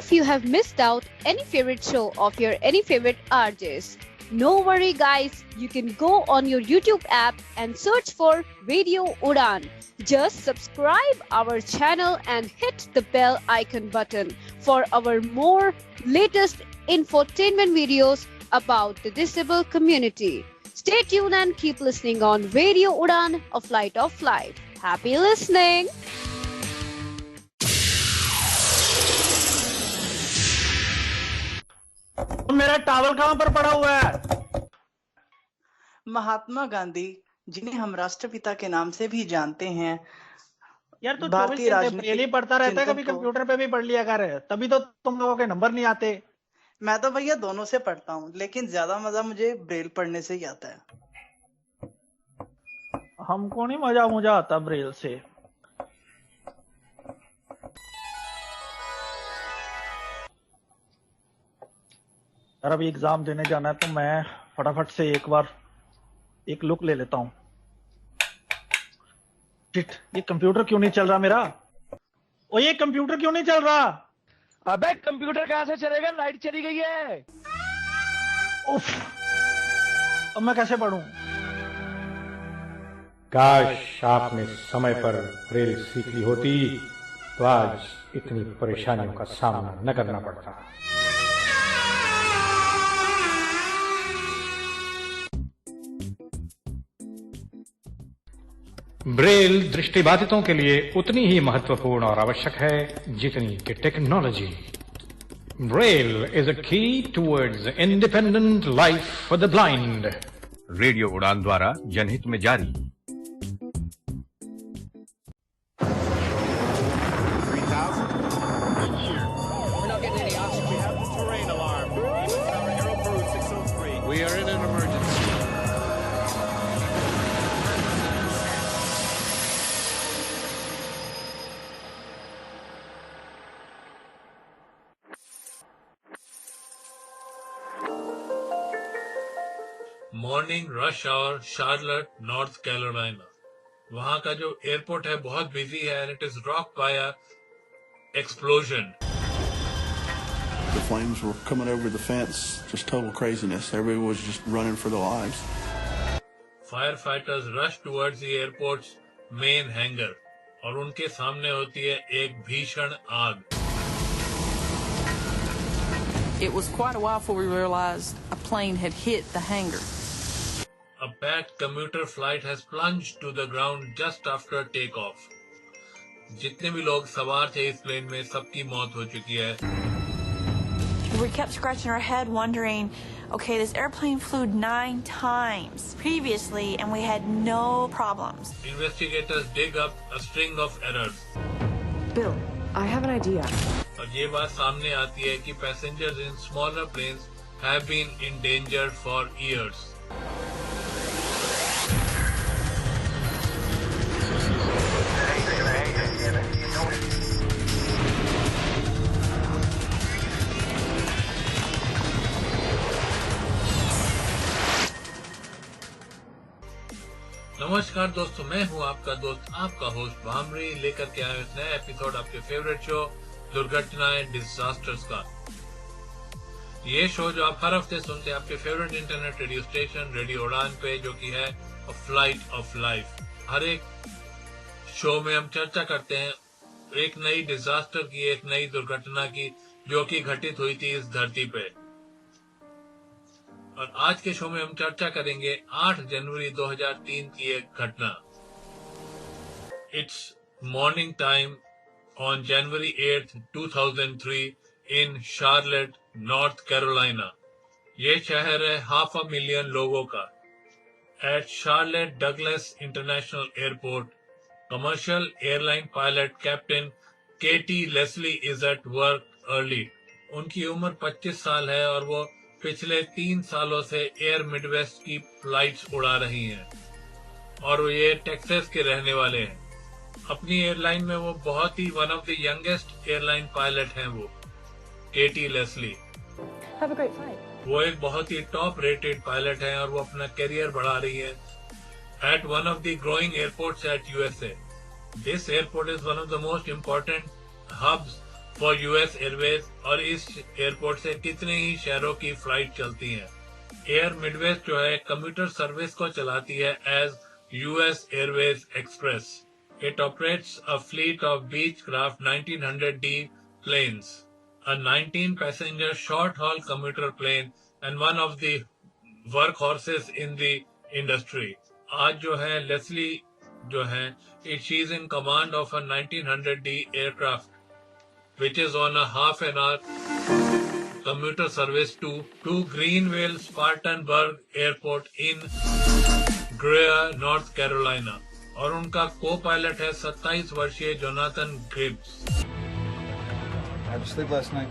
if you have missed out any favorite show of your any favorite RJs. No worry guys, you can go on your YouTube app and search for Radio Udan. Just subscribe our channel and hit the bell icon button for our more latest infotainment videos about the disabled community. Stay tuned and keep listening on Radio Udan, a flight of life. Happy listening! मेरा towel कहाँ पर पड़ा हुआ है? महात्मा गांधी, जिन्हें हम राष्ट्रपिता के नाम से भी जानते हैं, यार तो 24 भारतीय घंटे राजनीतिक ब्रेल ही पढ़ता रहता है, कभी चिंतन को- कंप्यूटर पे भी पढ़ लिया कर, तभी तो तुम लोगों के नंबर नहीं आते। मैं तो भैया दोनों से पढ़ता हूँ, लेकिन ज्यादा मजा मुझे ब्रेल पढ़ने से ही आता है। हमको नहीं मजा आता ब्रेल से। यार अभी एग्जाम देने जाना है तो मैं फटाफट से एक बार एक लुक ले लेता हूँ। शिट, ये कंप्यूटर क्यों नहीं चल रहा मेरा? ओ ये कंप्यूटर क्यों नहीं चल रहा? अबे कंप्यूटर कहाँ से चलेगा, लाइट चली गई है। उफ, अब मैं कैसे पढ़ूं? काश आपने समय पर ब्रेल सीख ली होती तो आज इतनी परेशानियों का सामना न करना पड़ता। ब्रेल दृष्टिबाधितों के लिए उतनी ही महत्वपूर्ण और आवश्यक है जितनी कि टेक्नोलॉजी। ब्रेल इज अ की towards independent life for the blind. Radio उड़ान द्वारा जनहित में जारी। We are in an emergency. Morning rush hour Charlotte North Carolina. वहां का जो एयरपोर्ट है बहुत बिजी है and it is rock by a explosion. The flames were coming over the fence, just total craziness. Everybody was just running for their lives. Firefighters rush towards the airport's main hangar और उनके सामने होती है एक भीषण आग। It was quite a while before we realized a plane had hit the hangar. A packed commuter flight has plunged to the ground just after takeoff. जितने भी लोग सवार थे इस प्लेन में सबकी मौत हो चुकी है। We kept scratching our head wondering, okay, this airplane flew 9 times previously and we had no problems. Investigators dig up a string of errors. Bill, I have an idea. और ये बात सामने आती है कि passengers in smaller planes have been in danger for years. नमस्कार दोस्तों, मैं हूं आपका दोस्त, आपका होस्ट भामरी, लेकर के आया एक नया एपिसोड आपके फेवरेट शो दुर्घटनाएं डिजास्टर्स का। ये शो जो आप हर हफ्ते सुनते हैं आपके favourite internet radio station radio उड़ान पे, जो कि है अ फ्लाइट ऑफ लाइफ। हर एक शो में हम चर्चा करते हैं एक नई डिजास्टर की, एक नई दुर्घटना की जो कि घटित हुई थी इस धरती पे। और आज के शो में हम चर्चा करेंगे 8 जनवरी 2003 की एक घटना। It's morning time on January 8, 2003 in Charlotte North Carolina. ये शहर है 500,000 लोगों का। At Charlotte Douglas International Airport, commercial airline pilot captain Katie Leslie is at work early. उनकी उम्र 25 साल है और वो पिछले 3 सालों से एयर मिडवेस्ट की फ्लाइट्स उड़ा रही हैं और ये टेक्सास के रहने वाले हैं। अपनी एयरलाइन में वो बहुत ही one of the youngest airline pilot हैं वो, Katie Leslie. Have a great flight. वो एक बहुत ही टॉप रेटेड पायलट हैं और वो अपना करियर बढ़ा रही है at one of the growing airports at USA. This airport is one of the most important hubs for US Airways और इस एयरपोर्ट से कितने ही शहरों की फ्लाइट चलती हैं। एयर मिडवेस्ट जो है कम्यूटर सर्विस को चलाती है as US Airways Express. It operates a fleet of Beechcraft 1900D planes, a 19-passenger short-haul commuter plane and one of the workhorses in the industry. आज जो है लेस्ली जो है she is in command of a 1900D aircraft which is on a half-an-hour commuter service to Greenville Spartanburg Airport in Greer, North Carolina. और उनका co-pilot है 27 वर्षीय Jonathan ग्रिब्स। How'd you sleep last night?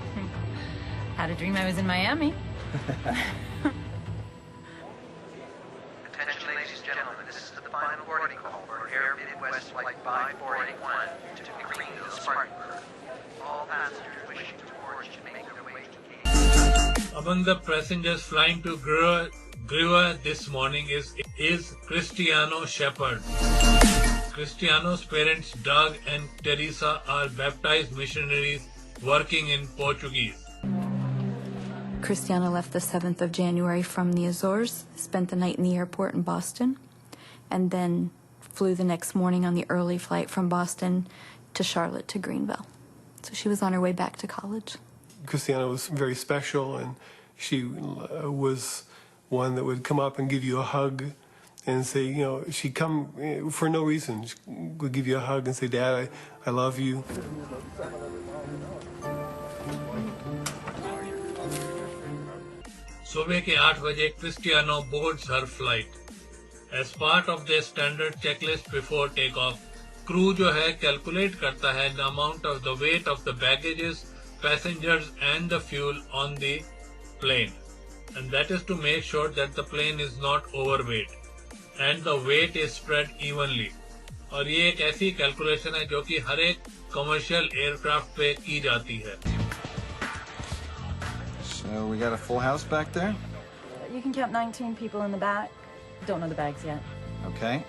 Had a dream I was in Miami. Attention, ladies and gentlemen, this is the final boarding call for Air Midwest Flight 5481 to Greenville, Spartanburg. All passengers wishing to board should make their way to gate. Among the passengers flying to Greer this morning is Cristiano Shepard. Cristiano's parents, Doug and Teresa, are baptized missionaries working in Portuguese. Cristiano left the 7th of January from the Azores, spent the night in the airport in Boston, and then flew the next morning on the early flight from Boston to Charlotte to Greenville. So she was on her way back to college. Cristiano was very special, and she was one that would come up and give you a hug and say, you know, she'd come for no reason. She would give you a hug and say, Dad, I love you. सुबह के 8 बजे Cristiano boards her flight. As part of their standard checklist before takeoff, crew जो है calculate करता है the amount of the weight of the baggages, passengers and the fuel on the plane. And that is to make sure that the plane is not overweight and the weight is spread evenly. और ये एक ऐसी calculation है जो कि हर एक commercial aircraft पे की जाती है। So we got a full house back there? You can count 19 people in the back. Don't know the bags yet. Okay.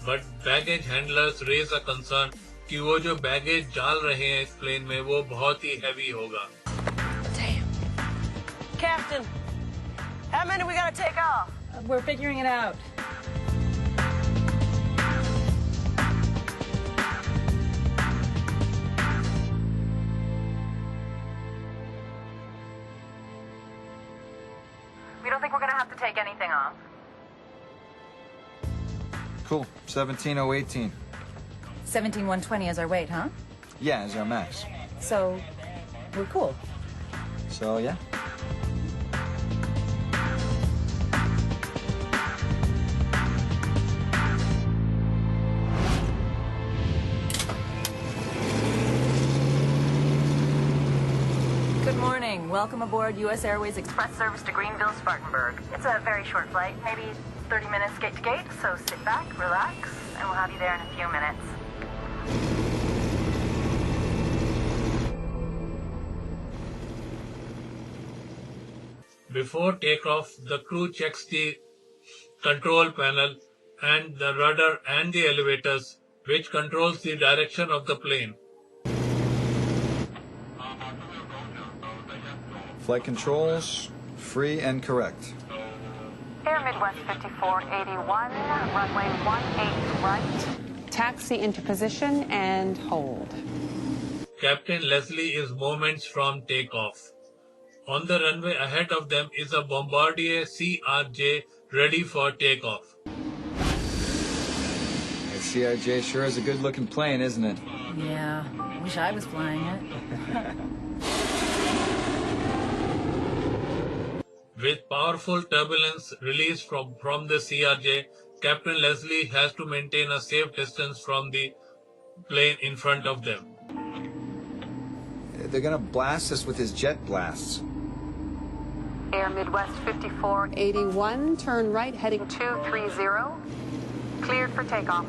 But baggage handlers raise a concern कि वो जो बैगेज डाल रहे हैं इस प्लेन में वो बहुत ही हैवी होगा। Captain, how many we gotta take off? We're figuring it out. We don't think we're gonna have to take anything off. Cool. 17,018. 17,120 is our weight, huh? Yeah, is our max. So, we're cool. So, yeah. Good morning. Welcome aboard US Airways Express service to Greenville, Spartanburg. It's a very short flight, maybe 30 minutes gate to gate, so sit back, relax, and we'll have you there in a few minutes. Before takeoff, the crew checks the control panel and the rudder and the elevators, which controls the direction of the plane. Flight controls, free and correct. Air Midwest 5481, runway 18 right. Taxi into position and hold. Captain Leslie is moments from takeoff. On the runway ahead of them is a Bombardier CRJ ready for takeoff. That CRJ sure is a good-looking plane, isn't it? Yeah, wish I was flying it. With powerful turbulence released from the CRJ, Captain Leslie has to maintain a safe distance from the plane in front of them. They're gonna blast us with his jet blasts. Air Midwest 5481, turn right heading 230. Cleared for takeoff.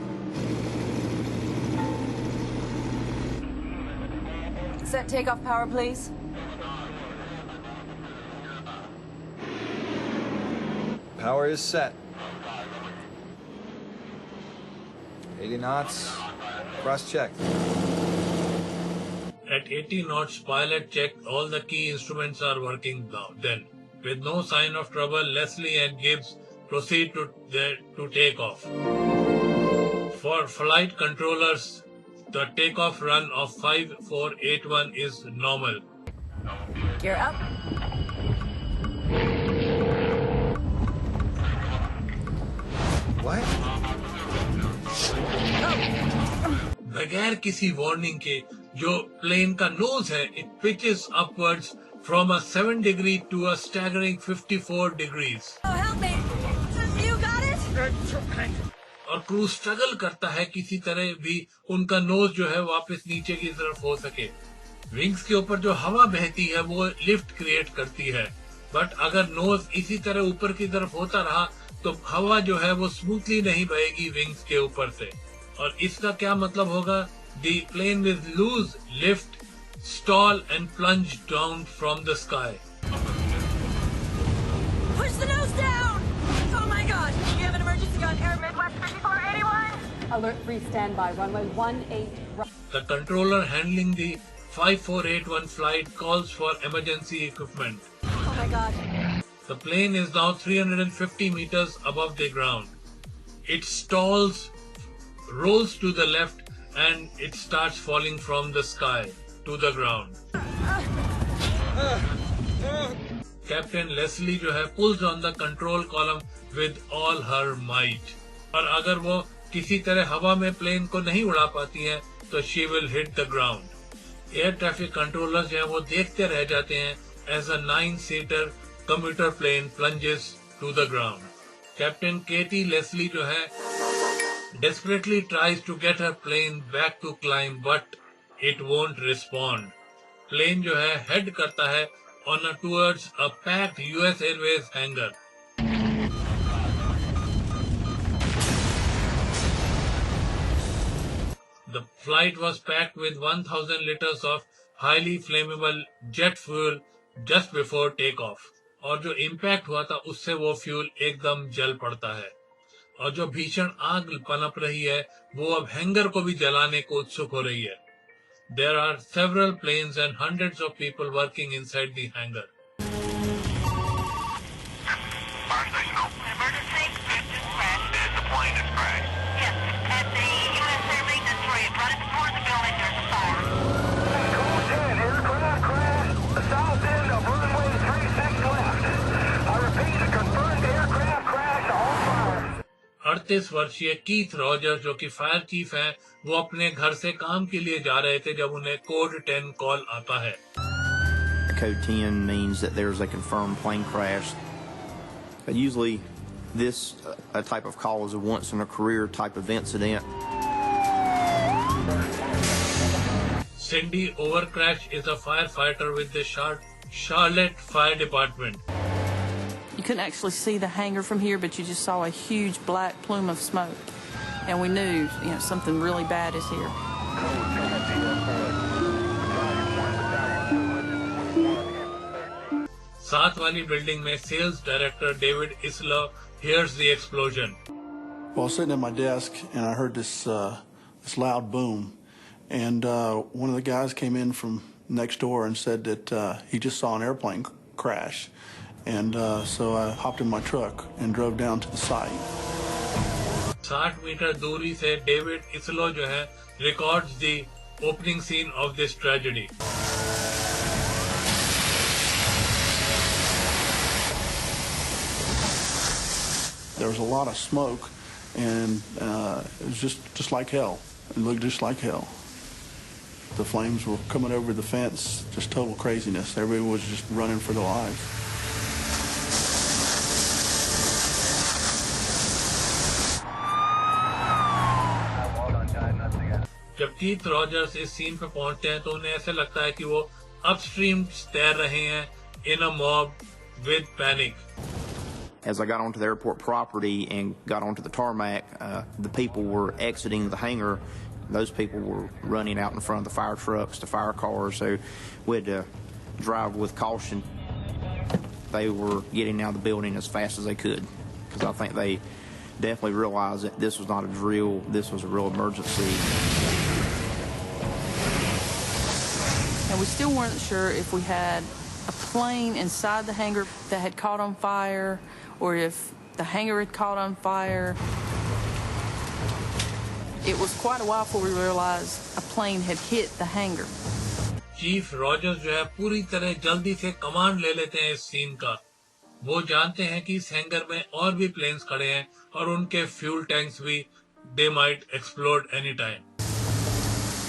Set takeoff power, please. Power is set. 80 knots. Cross-checked. At 80 knots, pilot checked all the key instruments are working now. Then, with no sign of trouble, Leslie and Gibbs proceed to take off. For flight controllers, the takeoff run of 5481 is normal. Gear up. What? बगैर किसी warning के जो plane का knows है, it pitches upwards from a 7 degree to a staggering 54 degrees. Oh, help me. You got it? और crew struggle करता है किसी तरह भी उनका नोज जो है वापस नीचे की तरफ हो सके. विंग्स के ऊपर जो हवा बहती है वो लिफ्ट क्रिएट करती है, बट अगर नोज इसी तरह ऊपर की तरफ होता रहा तो हवा जो है वो स्मूथली नहीं बहेगी विंग्स के ऊपर से. और इसका क्या मतलब होगा? The plane will lose lift, stall and plunge down from the sky. Push the nose down! Oh my god! We have an emergency on Air Midwest 5481. Alert 3 standby, runway 18. The controller handling the 5481 flight calls for emergency equipment. Oh my god. The plane is now 350 meters above the ground. It stalls, rolls to the left, and it starts falling from the sky to the ground. Captain Leslie जो है pulls on the control column with all her might. और अगर वो किसी तरह हवा में plane को नहीं उड़ा पाती हैं तो she will hit the ground. Air traffic controllers जो है वो देखते रह जाते हैं as a 9-seater commuter plane plunges to the ground. Captain Katie Leslie जो है desperately tries to get her plane back to climb, but it won't respond. Plane जो है head करता है towards a packed US Airways hangar. The flight was packed with 1,000 liters of highly flammable jet fuel just before takeoff. और जो impact हुआ था उससे वो fuel एकदम जल पड़ता है. और जो भीषण आग पनप रही है वो अब हैंगर को भी जलाने को उत्सुक हो रही है. There are several planes and hundreds of people working inside the hangar. Emergency, engine crash. The plane has crashed. Yes, at the US Air Maintenance Range, running toward the building, there's a fire. Code 10, aircraft crash. The south end of runway 36 left. I repeat, a confirmed aircraft crash on fire. 38 वर्षीय Keith Rogers जो कि fire chief हैं, वो अपने घर से काम के लिए जा रहे थे जब उन्हें कोड 10 कॉल आता है. Code 10 means that there's a confirmed plane crash. Usually this type of call is a once in a career type of incident. Cindy Overcrash is a firefighter with the Charlotte Fire Department. You couldn't actually see the hangar from here, but you just saw a huge black plume of smoke. And we knew, something really bad is here. साथ वाली building में sales director David इसलो hears the explosion. Well, I was sitting at my desk and I heard this loud boom, and one of the guys came in from next door and said that he just saw an airplane crash, and so I hopped in my truck and drove down to the site. 60 metre दूरी से David इसलो जो है records the opening scene of this tragedy. There was a lot of smoke, and it was just like hell. It looked just like hell. The flames were coming over the fence, just total craziness. Everybody was just running for their lives. जब Keith Rogers इस scene पे पहुंचते हैं तो उन्हें ऐसा लगता है कि वो अपस्ट्रीम तैर रहे हैं in a mob with panic. As I got onto the airport property and got onto the tarmac, the people were exiting the hangar. Those people were running out in front of the fire trucks, the fire cars, so we had to drive with caution. They were getting out of the building as fast as they could, because I think they definitely realized that this was not a drill, this was a real emergency. And we still weren't sure if we had a plane inside the hangar that had caught on fire or if the hangar had caught on fire. It was quite a while before we realized a plane had hit the hangar. Chief Rogers जो है पूरी तरह जल्दी से command ले लेते हैं इस सीन का। वो जानते हैं कि इस हैंगर में और भी प्लेन्स खड़े हैं और उनके फ्यूल टैंक्स भी they might explode anytime.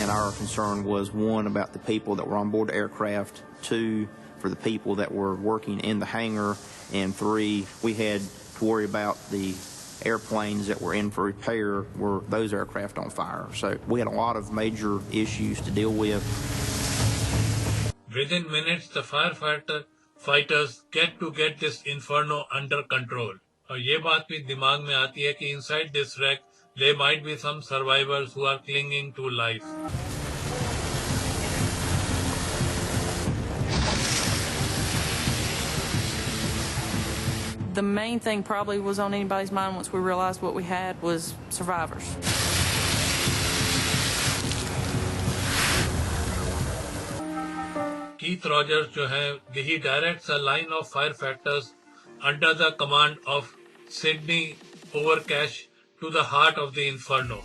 And our concern was, one, about the people that were on board the aircraft, two, for the people that were working in the hangar, and three, we had to worry about the airplanes that were in for repair. Were those aircraft on fire? So we had a lot of major issues to deal with. Within minutes, the firefighters get this inferno under control. और ये बात भी दिमाग में आती है कि inside this wreck, there might be some survivors who are clinging to life. The main thing probably was on anybody's mind once we realized what we had was survivors. Keith Rogers जो है, he directs a line of firefighters under the command of Sidney Overcash to the heart of the inferno.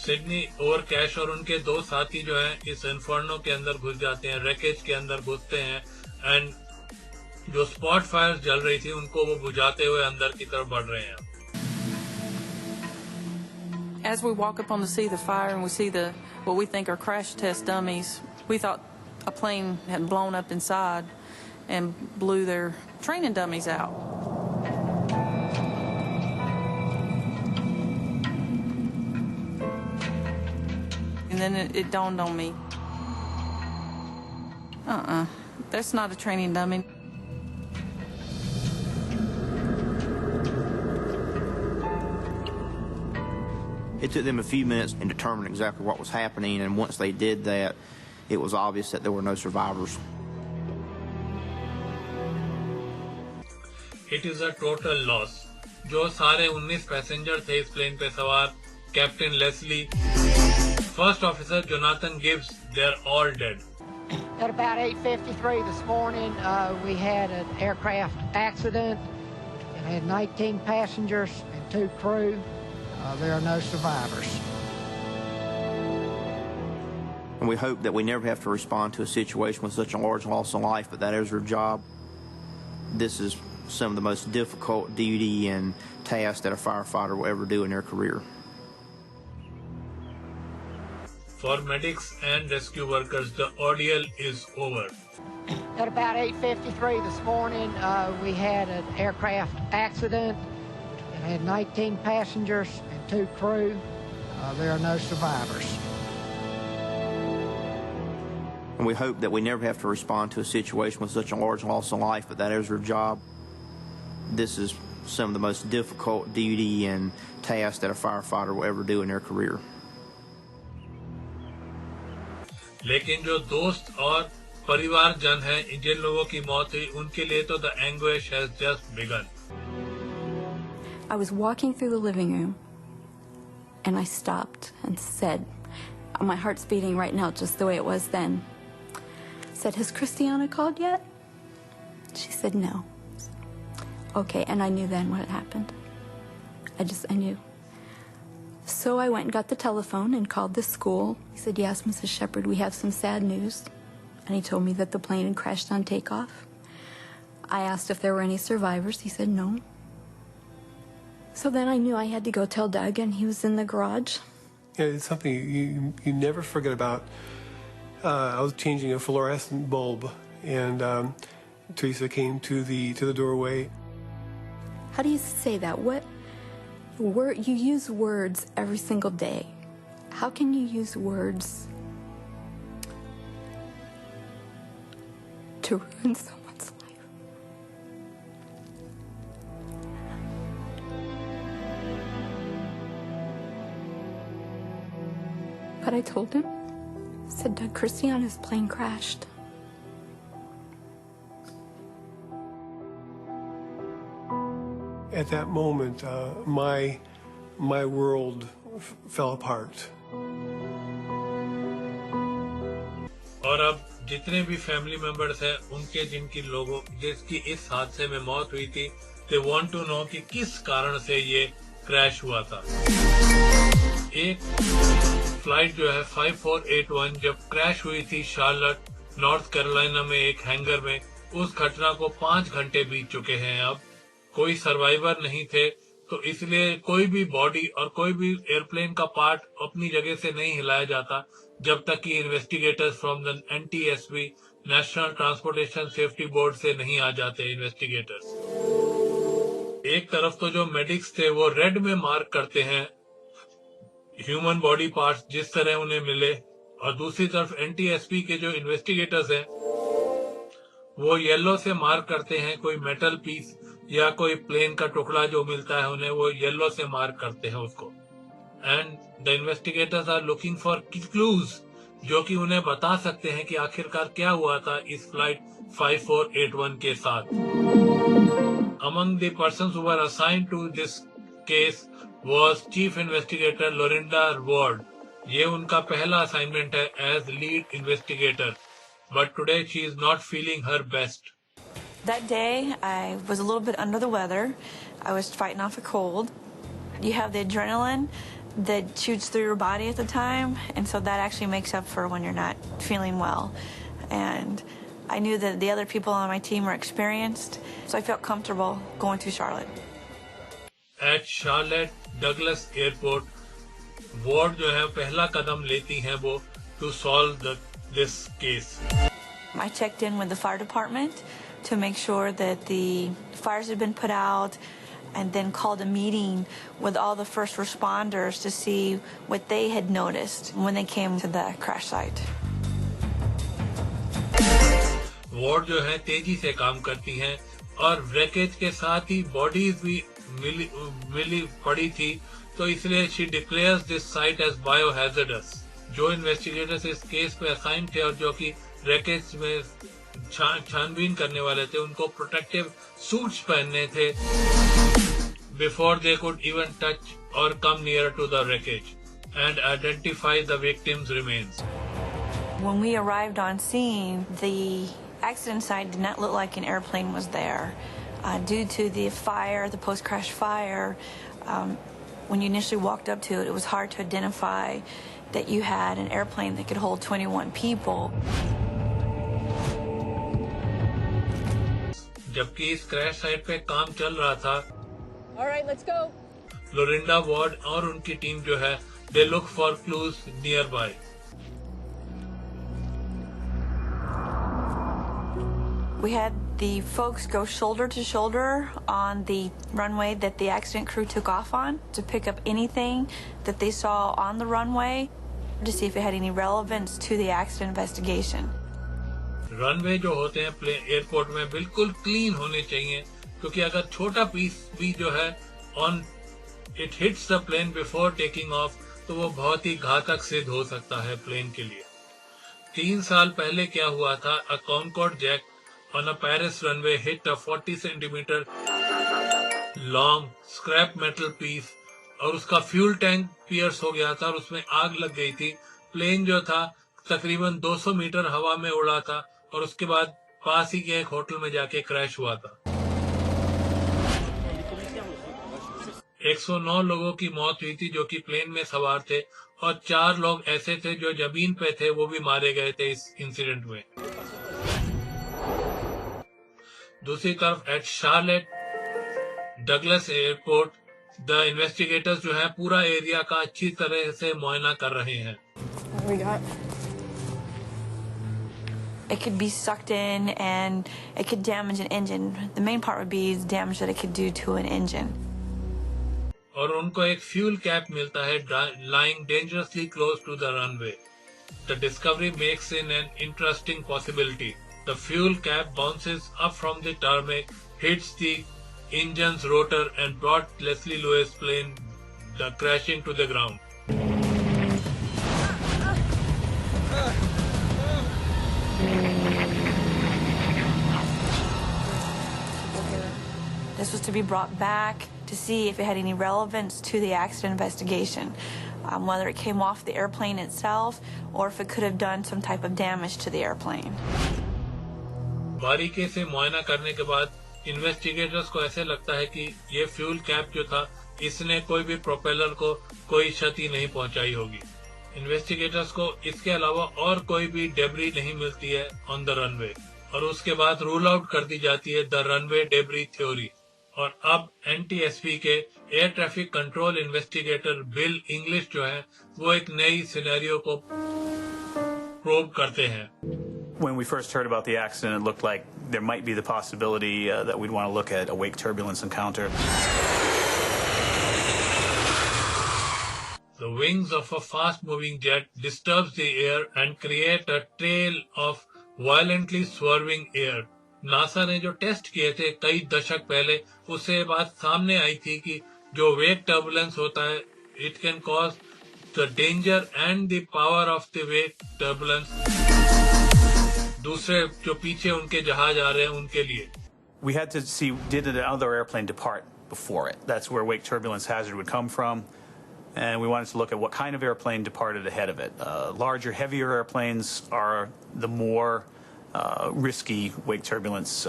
Sidney Overcash और उनके दो साथी जो हैं इस inferno के अंदर घुस जाते हैं, रैकेज के अंदर घुसते हैं, एंड जो स्पॉट फायर जल रही थी उनको वो बुझाते हुए अंदर की तरफ बढ़ रहे हैं. As we walk up on to see the fire and we see what we think are crash test dummies, we thought a plane had blown up inside and blew their training dummies out. And then it dawned on me, that's not a training dummy. It took them a few minutes to determine exactly what was happening, and once they did that, it was obvious that there were no survivors. It is a total loss. जो सारे 19 passenger थे इस plane पे सवार, captain Leslie, First Officer Jonathan Gibbs, they're all dead. At about 8:53 this morning, we had an aircraft accident. It had 19 passengers and 2 crew. There are no survivors. And we hope that we never have to respond to a situation with such a large loss of life, but that is our job. This is some of the most difficult duty and tasks that a firefighter will ever do in their career. For medics and rescue workers, the ordeal is over. At about 8:53 this morning, we had an aircraft accident. It had 19 passengers and 2 crew. There are no survivors. And we hope that we never have to respond to a situation with such a large loss of life, but that is our job. This is some of the most difficult duty and tasks that a firefighter will ever do in their career. लेकिन जो दोस्त और परिवार जन हैं, जिन लोगों की मौत हुई, उनके लिए तो the anguish has just begun. I was walking through the living room and I stopped and said, my heart's beating right now just the way it was then. Said, has Christiana called yet? She said no. Okay, and I knew then what had happened. I knew. So I went and got the telephone and called the school. He said, yes, Mrs. Shepard, we have some sad news. And he told me that the plane had crashed on takeoff. I asked if there were any survivors. He said no. So then I knew I had to go tell Doug, and he was in the garage. Yeah, it's something you never forget about. I was changing a fluorescent bulb, and Teresa came to the doorway. How do you say that? You use words every single day. How can you use words to ruin someone's life. But I told him, I said, Doug, Christiana's plane crashed. At that moment, my world fell apart. और अब जितने भी family members हैं उनके जिनकी लोगों जिसकी इस हादसे में मौत हुई थी, दे वांट टू नो कि किस कारण से ये क्रैश हुआ था। एक फ्लाइट जो है 5481 जब क्रैश हुई थी शार्लट नॉर्थ कैरोलिना में एक हैंगर में, उस घटना को 5 घंटे बीत चुके हैं। अब कोई सर्वाइवर नहीं थे, तो इसलिए कोई भी बॉडी और कोई भी एयरप्लेन का पार्ट अपनी जगह से नहीं हिलाया जाता जब तक कि investigators from the NTSB national transportation safety board से नहीं आ जाते इन्वेस्टिगेटर्स। एक तरफ तो जो मेडिक्स थे वो रेड में मार्क करते हैं ह्यूमन बॉडी पार्ट्स जिस तरह उन्हें मिले, और दूसरी तरफ NTSB के जो इन्वेस्टिगेटर्स हैं वो येलो से मार्क करते हैं कोई मेटल पीस या कोई प्लेन का टुकड़ा जो मिलता है उन्हें, वो येलो से मार्क करते हैं उसको। And the investigators are looking for clues जो कि उन्हें बता सकते हैं कि आखिरकार क्या हुआ था इस फ्लाइट 5481 के साथ। Among the persons who were assigned to this case was chief investigator Lorinda Ward. ये उनका पहला असाइनमेंट है as lead investigator, but today she is not feeling her best. That day, I was a little bit under the weather. I was fighting off a cold. You have the adrenaline that shoots through your body at the time, and so that actually makes up for when you're not feeling well. And I knew that the other people on my team were experienced, so I felt comfortable going to Charlotte. At Charlotte Douglas Airport, Ward जो है पहला कदम लेती हैं वो to solve this case. I checked in with the fire department to make sure that the fires had been put out, and then called a meeting with all the first responders to see what they had noticed when they came to the crash site. Ward जो है तेजी से काम करती हैं और wreckage के साथ ही बॉडीज भी मिली पड़ी थी, तो इसलिए she declares this site as biohazardous. जो इन्वेस्टिगेटर्स इस केस पे असाइन थे और जो कि रैकेज में छानबीन करने वाले थे, उनको प्रोटेक्टिव सूट्स पहनने थे before they could even touch और come near to the wreckage and identify the victims remains. When we arrived on scene, the accident site did not look like an airplane was there. Due to the fire, the post-crash fire, when you initially walked up to it, it was hard to identify that you had an airplane that could hold 21 people. जबकि इस crash site पे काम चल रहा था, All right, let's go. Lorinda Ward और उनकी team जो है they look for clues nearby. We had the folks go shoulder to shoulder on the runway that the accident crew took off on to pick up anything that they saw on the runway to see if it had any relevance to the accident investigation. Runway जो होते हैं airport में बिल्कुल clean होने चाहिए, क्योंकि अगर छोटा पीस भी जो है on it hits the plane before taking off, तो वो बहुत ही घातक सिद्ध हो सकता है प्लेन के लिए। 3 साल पहले क्या हुआ था, a Concorde jet on a Paris runway hit a 40 centimeter long scrap metal piece और उसका फ्यूल टैंक पियर्स हो गया था और उसमें आग लग गई थी। प्लेन जो था तकरीबन 200 मीटर हवा में उड़ा था और उसके बाद पास ही के एक होटल में जाके क्रैश हुआ था। 109 लोगों की मौत हुई थी जो कि प्लेन में सवार थे और 4 लोग ऐसे थे जो जमीन पे थे, वो भी मारे गए थे इस इंसिडेंट में। दूसरी तरफ at Charlotte Douglas airport the investigators जो है पूरा एरिया का अच्छी तरह से मुआयना कर रहे हैं। It could be sucked in and it could damage an engine. The main part would be the damage that it could do to an engine. और उनको एक फ्यूल कैप मिलता है lying dangerously close to the runway. The discovery makes in an interesting possibility. The fuel cap bounces up from the tarmac, hits the engine's rotor and brought Leslie Lewis' plane crashing to the ground. This was to be brought back to see if it had any relevance to the accident investigation, whether it came off the airplane itself or if it could have done some type of damage to the airplane. बारीकी से मुआयना करने के बाद investigators को ऐसे लगता है कि ये फ्यूल कैप जो था इसने कोई भी प्रोपेलर को कोई क्षति नहीं पहुंचाई होगी। इन्वेस्टिगेटर्स को इसके अलावा और कोई भी डेब्री नहीं मिलती है ऑन द रनवे और उसके बाद रूल आउट कर दी जाती है द रनवे डेब्री थ्योरी। और अब NTSB के air traffic control investigator bill English जो है वो एक नई सिनेरियो को प्रोब करते हैं। When we first heard about the accident, it looked like there might be the possibility that we'd want to look at a wake turbulence encounter. The wings of a fast-moving jet disturbs the air and create a trail of violently swerving air. NASA ने जो test किए थे कई दशक पहले, उससे ये बात सामने आई थी कि जो वेक टर्बुलेंस होता है, it can cause the danger and the power of the wake turbulence. दूसरे जो पीछे उनके जहाज आ रहे हैं उनके लिए। We had to see, did another airplane depart before it? That's where wake turbulence hazard would come from. And we wanted to look at what kind of airplane departed ahead of it. Larger, heavier airplanes are the more risky wake turbulence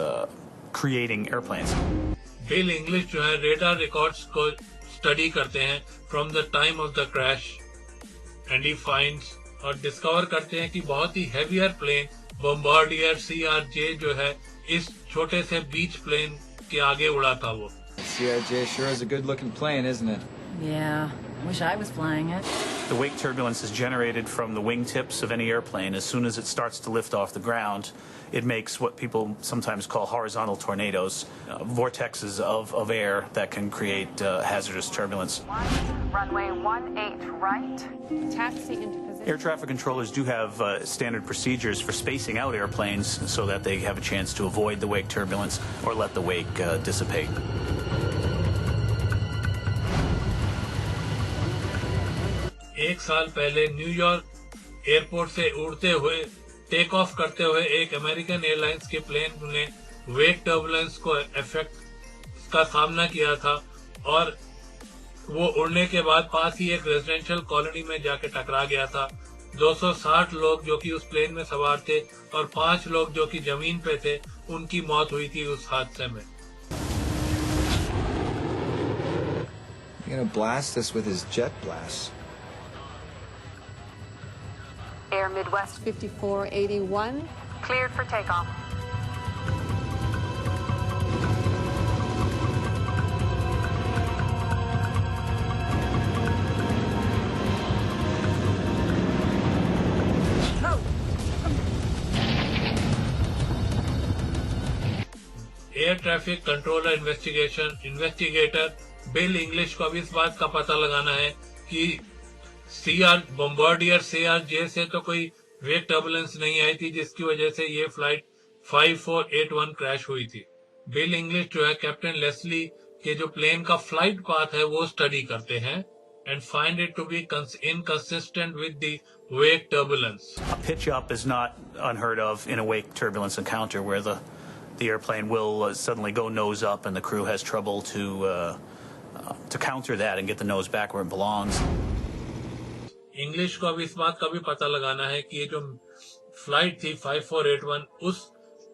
creating airplanes. Bill English जो है radar records को study करते हैं from the time of the crash and he finds और discover करते हैं कि बहुत ही heavier plane Bombardier CRJ जो है इस छोटे से beach plane के आगे उड़ा था वो। CRJ sure is a good-looking plane, isn't it? Yeah, wish I was flying it. The wake turbulence is generated from the wingtips of any airplane. As soon as it starts to lift off the ground, it makes what people sometimes call horizontal tornadoes, vortexes of air that can create hazardous turbulence. Runway 18 right. Taxi into position. Air traffic controllers do have standard procedures for spacing out airplanes so that they have a chance to avoid the wake turbulence or let the wake dissipate. एक साल पहले New York airport से उड़ते हुए take off करते हुए एक American airlines के प्लेन ने वेक टर्बुलेंस को इफेक्ट का सामना किया था और वो उड़ने के बाद पास ही एक रेजिडेंशियल कॉलोनी में जाके टकरा गया था। 260 लोग जो कि उस प्लेन में सवार थे और 5 लोग जो कि जमीन पे थे उनकी मौत हुई थी उस हादसे में। You're gonna blast us with his jet blast. Air Midwest 5481. Cleared for takeoff. Air traffic controller investigator bill English को अब इस बात का पता लगाना है कि बॉम्बार्डियर CRJ से तो कोई वेक टर्बुलेंस नहीं आई थी जिसकी वजह से ये फ्लाइट 5481 क्रैश हुई थी। बिल इंग्लिश जो है कैप्टन लेस्ली के जो प्लेन का फ्लाइट पाथ है वो स्टडी करते हैं and find it to be inconsistent with the wake turbulence. A pitch up is not unheard of in a wake turbulence encounter where the airplane will suddenly go nose up and the crew has trouble to counter that and get the nose back where it belongs. English को अब इस बात का भी पता लगाना है कि ये जो फ्लाइट थी 5481 उस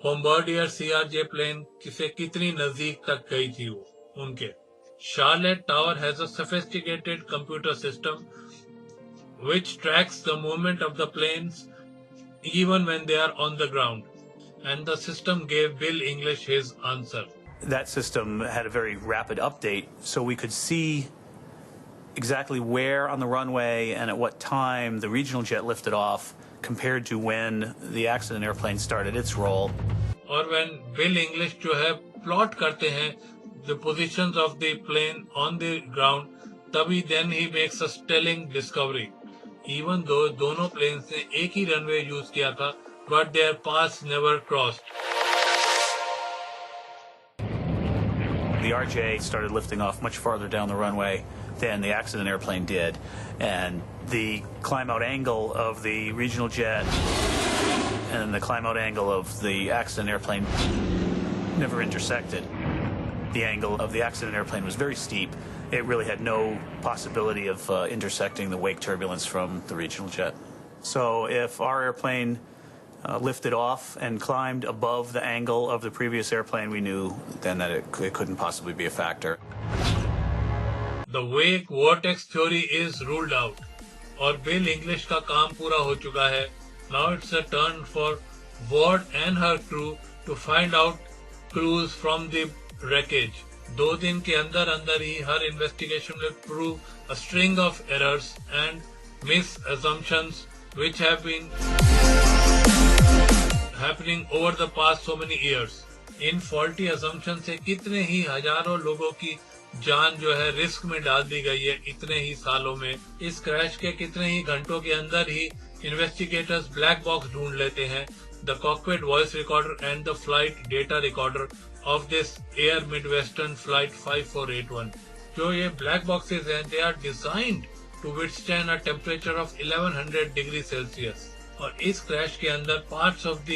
बॉम्बार्डियर CRJ प्लेन से कितनी नजदीक तक गई थी वो उनके। Charlotte Tower has a sophisticated computer system which tracks the movement of the planes even when they are on the ground. And the system gave Bill English his answer. That system had a very rapid update, so we could see exactly where on the runway and at what time the regional jet lifted off compared to when the accident airplane started its roll. और when Bill English जो है plot करते हैं the positions of the plane on the ground, तभी then he makes a telling discovery. Even though दोनों planes ने एक ही runway use किया था, but their paths never crossed. The RJ started lifting off much farther down the runway than the accident airplane did, and the climb-out angle of the regional jet and the climb-out angle of the accident airplane never intersected. The angle of the accident airplane was very steep. It really had no possibility of intersecting the wake turbulence from the regional jet. So if our airplane lifted off and climbed above the angle of the previous airplane, we knew then that it couldn't possibly be a factor. The wake vortex theory is ruled out. और bill English का काम पूरा हो चुका है. Now it's a turn for Ward and her crew to find out clues from the wreckage. 2 दिन के अंदर ही हर investigation will prove a string of errors and misassumptions which have been happening over the past so many years. In faulty assumptions से कितने ही हजारों लोगों की जान जो है रिस्क में डाल दी गई है इतने ही सालों में. इस क्रैश के कितने ही घंटों के अंदर ही इन्वेस्टिगेटर्स ब्लैक बॉक्स ढूंढ लेते हैं. The cockpit voice recorder and the flight data recorder of this Air Midwestern flight 5481. जो ये ब्लैक बॉक्सेस हैं, they are designed to withstand a temperature of 1100 degree Celsius. और इस क्रैश के अंदर parts of the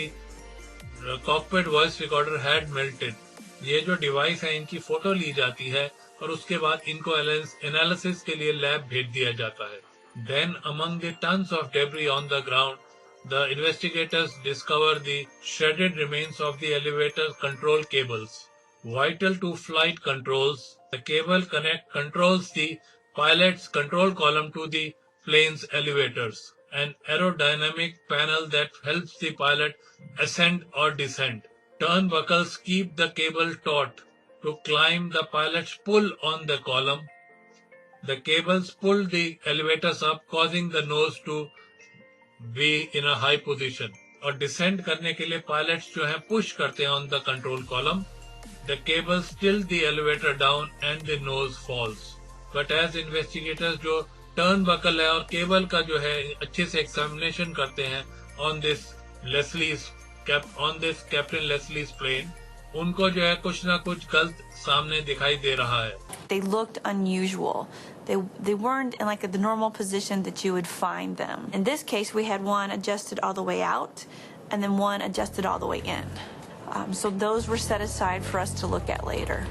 cockpit voice recorder had melted. ये जो device है इनकी फोटो ली जाती है और उसके बाद इनको एनालिसिस के लिए लैब भेज दिया जाता है. Then among the tons of debris on the ground, the investigators discover the shredded remains of the elevator control cables. Vital to flight controls, the cable controls the pilot's control column to the plane's elevators. An aerodynamic panel that helps the pilot ascend or descend. Turnbuckles keep the cable taut to climb the pilot's pull on the column. The cables pull the elevators up, causing the nose to be in a high position. और descend करने के लिए pilots जो है push करते हैं on the control column. The cables tilt the elevator down and the nose falls. But as investigators जो turnbuckle है और cable का जो है अच्छे से examination करते हैं on this Captain Leslie's plane, उनको जो है कुछ ना कुछ गलत सामने दिखाई दे रहा है. They looked unusual. They weren't in like the normal position that you would find them. In this case, we had one adjusted all the way out and then one adjusted all the way in. So those were set aside for us to look at later.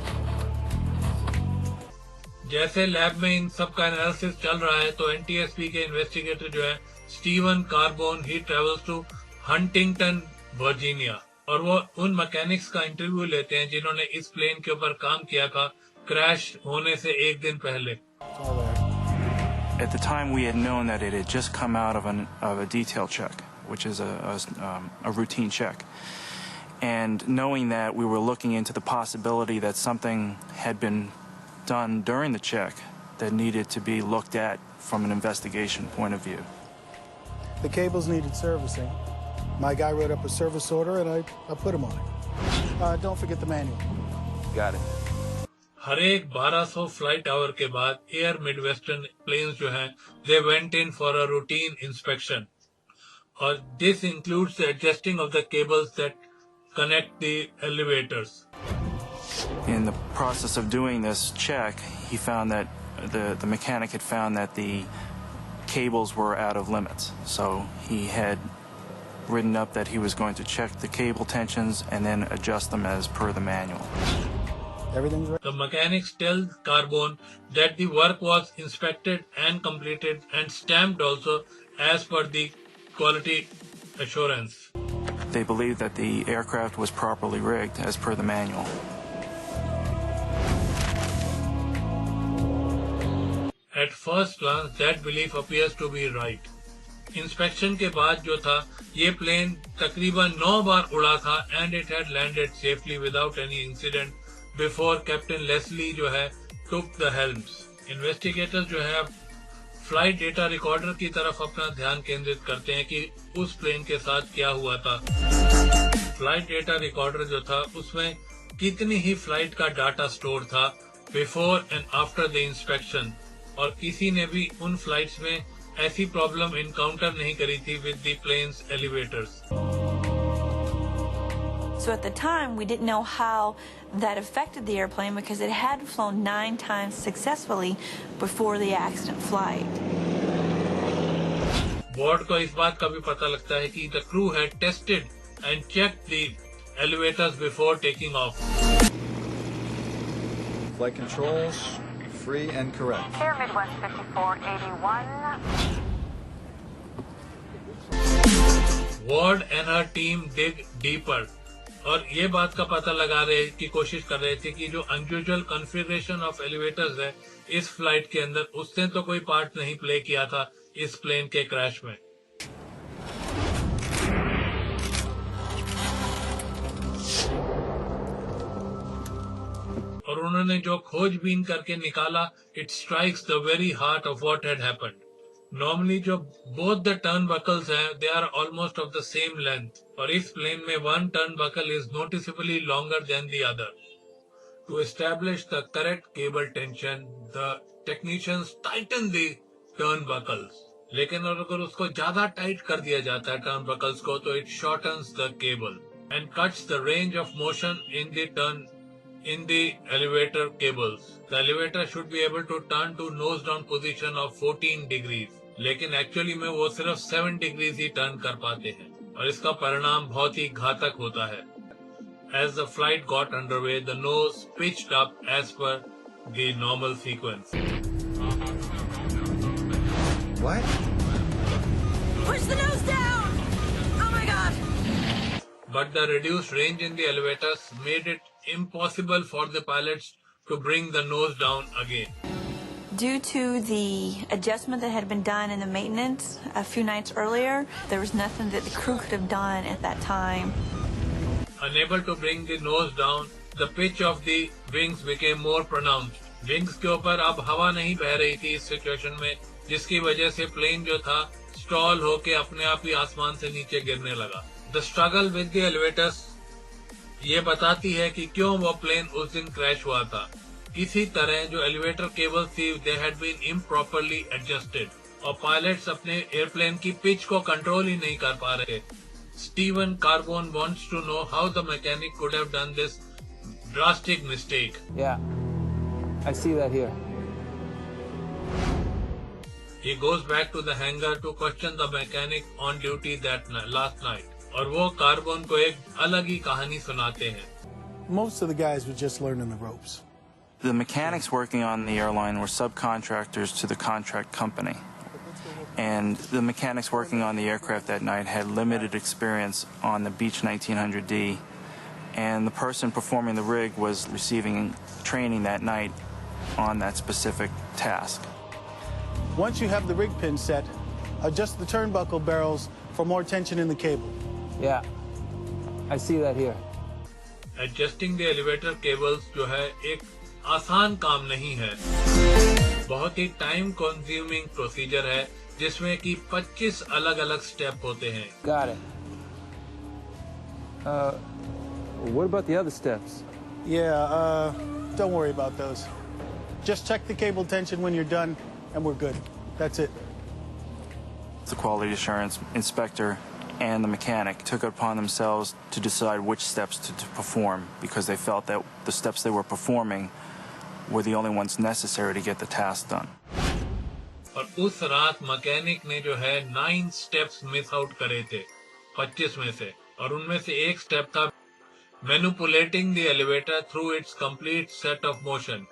जैसे lab में इन सब का analysis चल रहा है तो NTSB के investigator जो है Steven Carbone, he travels to Huntington Virginia और वो उन मैकेनिक्स का इंटरव्यू लेते हैं जिन्होंने इस प्लेन के ऊपर काम किया था क्रैश होने से 1 दिन पहले. At the time, we had known that it had just come out of a detail check, which is a routine check. And knowing that, we were looking into the possibility that something had been done during the check that needed to be looked at from an investigation point of view. The cables needed servicing. My guy wrote up a service order and I put him on it. Don't forget the manual. Got it. हर एक 1200 flight our के बाद air Midwestern planes जो हैं they went in for a routine inspection. और this includes the adjusting of the cables that connect the elevators. In the process of doing this check, he found that the mechanic had found that the cables were out of limits. So he had written up that he was going to check the cable tensions and then adjust them as per the manual. Everything's right. The mechanics tell Carbone that the work was inspected and completed and stamped also as per the quality assurance. They believe that the aircraft was properly rigged as per the manual. At first glance, that belief appears to be right. Inspection के बाद जो था, ये plane तकरीबन 9 बार उड़ा था and it had landed safely without any incident before Captain Leslie जो है took the helms. Investigators जो है फ्लाइट डेटा रिकॉर्डर की तरफ अपना ध्यान केंद्रित करते हैं कि उस प्लेन के साथ क्या हुआ था. फ्लाइट डेटा रिकॉर्डर जो था उसमें कितनी ही फ्लाइट का डाटा स्टोर था before and after the inspection और किसी ने भी उन फ्लाइट्स में ऐसी प्रॉब्लम इनकाउंटर नहीं करी थी with the plane's elevators. So at the time, we didn't know how that affected the airplane because it had flown 9 times successfully before the accident flight. Board को इस बात का भी पता लगता है कि the crew had tested and checked the elevators before taking off. Flight controls, free and correct. Air Midwest 5481. Ward and her team dig deeper और ये बात का पता लगा रहे की कोशिश कर रहे थे कि जो अनयूजुअल कॉन्फ़िगरेशन ऑफ एलिवेटर्स है इस फ्लाइट के अंदर, उसने तो कोई पार्ट नहीं प्ले किया था इस प्लेन के क्रैश में। और उन्होंने जो खोजबीन करके निकाला, it strikes the very heart of what had happened. Normally जो बोथ द टर्न बकल्स हैं, they are almost of the same length, और इस प्लेन में one turnbuckle is noticeably longer than the other. To establish the correct cable tension, the technicians tighten the turnbuckles, लेकिन अगर उसको ज्यादा tight कर दिया जाता है टर्न बकल्स को, तो it shortens the cable and cuts the range of motion in the elevator cables. The elevator should be able to turn to nose down position of 14 degrees, लेकिन एक्चुअली में वो सिर्फ 7 डिग्रीज ही turn कर पाते हैं, और इसका परिणाम बहुत ही घातक होता है। As the flight got underway, the nose pitched up as per the normal sequence. What? Push the nose down! Oh my god! But the reduced range in the elevators made it impossible for the pilots to bring the nose down again. Due to the adjustment that had been done in the maintenance a few nights earlier, there was nothing that the crew could have done at that time. Unable to bring the nose down, the pitch of the wings became more pronounced. Wings के ऊपर अब हवा नहीं बह रही थी इस situation में, जिसकी वजह से प्लेन जो था स्टॉल होके अपने आप ही आसमान से नीचे गिरने लगा। The struggle with the elevators ये बताती है कि क्यों वो प्लेन उस दिन क्रैश हुआ था। इसी तरह जो एलिवेटर केबल्स थी, they had been improperly adjusted, और पायलट्स अपने एयरप्लेन की पिच को कंट्रोल ही नहीं कर पा रहे। Steven Carbone wants to know how the mechanic could have done this drastic mistake. I see that here. He goes back to the hangar to question the mechanic on duty that last night, और वो carbon को एक अलग ही कहानी सुनाते हैं। Most of the guys were just learning the ropes. The mechanics working on the airline were subcontractors to the contract company. And the mechanics working on the aircraft that night had limited experience on the Beech 1900D. And the person performing the rig was receiving training that night on that specific task. Once you have the rig pin set, adjust the turnbuckle barrels for more tension in the cable. Yeah, I see that here. Adjusting the elevator cables जो है एक आसान काम नहीं है, बहुत ही time consuming procedure है, जिसमें कि 25 अलग-अलग स्टेप होते हैं। Got it. What about the other steps? Yeah, don't worry about those. Just check the cable tension when you're done, and we're good. That's it. The quality assurance inspector and the mechanic took it upon themselves to decide which steps to perform, because they felt that the steps they were performing were the only ones necessary to get the task done. और उस रात mechanic ने जो है 9 steps miss out करे थे 25 में से, और उनमें से एक स्टेप था manipulating the elevator through it's complete set of motion.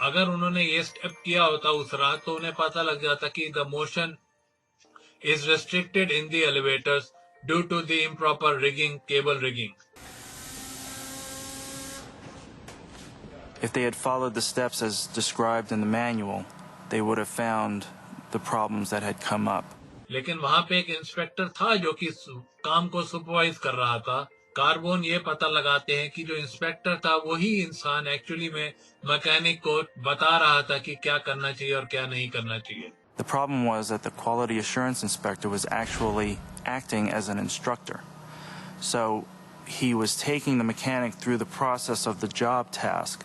अगर उन्होंने ये स्टेप किया होता उस रात, तो उन्हें पता लग जाता कि the motion is restricted in the elevators due to the improper rigging, cable rigging. If they had followed the steps as described in the manual, they would have found the problems that had come up. लेकिन वहाँ पे एक inspector था जो कि काम को supervise कर रहा था। कार्बन ये पता लगाते हैं कि जो इंस्पेक्टर था वही इंसान एक्चुअली में मैकेनिक को बता रहा था कि क्या करना चाहिए और क्या नहीं करना चाहिए। The problem was that the quality assurance inspector was actually acting as an instructor. So he was taking the mechanic through the process of the job task